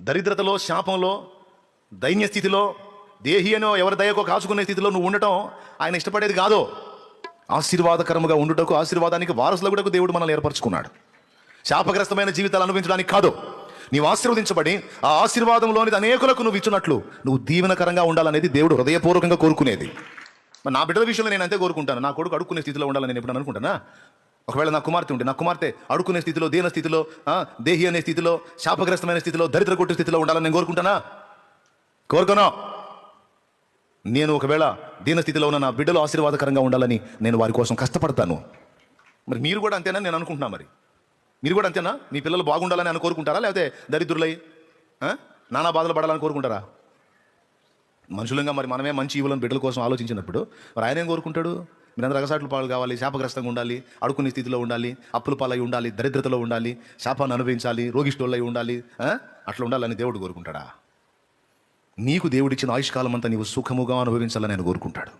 దరిద్రతలో, శాపంలో, దైన్య స్థితిలో, దేహి అనో ఎవరి దయకో కాచుకునే స్థితిలో నువ్వు ఉండటం ఆయన ఇష్టపడేది కాదు. ఆశీర్వాదకరముగా ఉండుటకు, ఆశీర్వాదానికి వారసులకు దేవుడు మనల్ని ఏర్పరచుకున్నాడు. శాపగ్రస్తమైన జీవితాలు అనుభవించడానికి కాదు. నీవు ఆశీర్వదించబడి ఆ ఆశీర్వాదంలోని అనేకులకు నువ్వు ఇచ్చినట్లు నువ్వు దీవెనకరంగా ఉండాలనేది దేవుడు హృదయపూర్వకంగా కోరుకునేది. మరి నా బిడ్డల విషయంలో నేను అంతే కోరుకుంటాను. నా కొడుకు అడుక్కునే స్థితిలో ఉండాలని నేను ఎప్పుడు అనుకుంటానా? ఒకవేళ నా కుమార్తె ఉంటే, నా కుమార్తె అడుక్కునే స్థితిలో, దీన స్థితిలో, దేహి అనే స్థితిలో, శాపగ్రస్తమైన స్థితిలో, దరిద్ర కొట్టు స్థితిలో ఉండాలని నేను కోరుకుంటానా? కోరుకోను. నేను ఒకవేళ దీన స్థితిలో ఉన్న నా బిడ్డలు ఆశీర్వాదకరంగా ఉండాలని నేను వారి కోసం కష్టపడతాను. మరి మీరు కూడా అంతేనా నేను అనుకుంటున్నా. మరి మీరు కూడా అంతేనా? మీ పిల్లలు బాగుండాలని అని కోరుకుంటారా, లేకపోతే దరిద్రులై నానా బాధలు పడాలని కోరుకుంటారా? మనుషులంగా మరి మనమే మంచి ఈవులను బిడ్డల కోసం ఆలోచించినప్పుడు మరి ఆయన ఏం కోరుకుంటాడు? మీరందరూ అగసాట్లు పాలు కావాలి, శాపగ్రస్తంగా ఉండాలి, అడుకునే స్థితిలో ఉండాలి, అప్పుల పాలై ఉండాలి, దరిద్రతలో ఉండాలి, శాపాన్ని అనుభవించాలి, రోగిష్ఠులై ఉండాలి. అట్లా ఉండాలని దేవుడు కోరుకుంటాడా? నీకు దేవుడిచ్చిన ఆయుష్కాలం అంతా నీవు సుఖముగా అనుభవించాలని ఆయన కోరుకుంటాడు.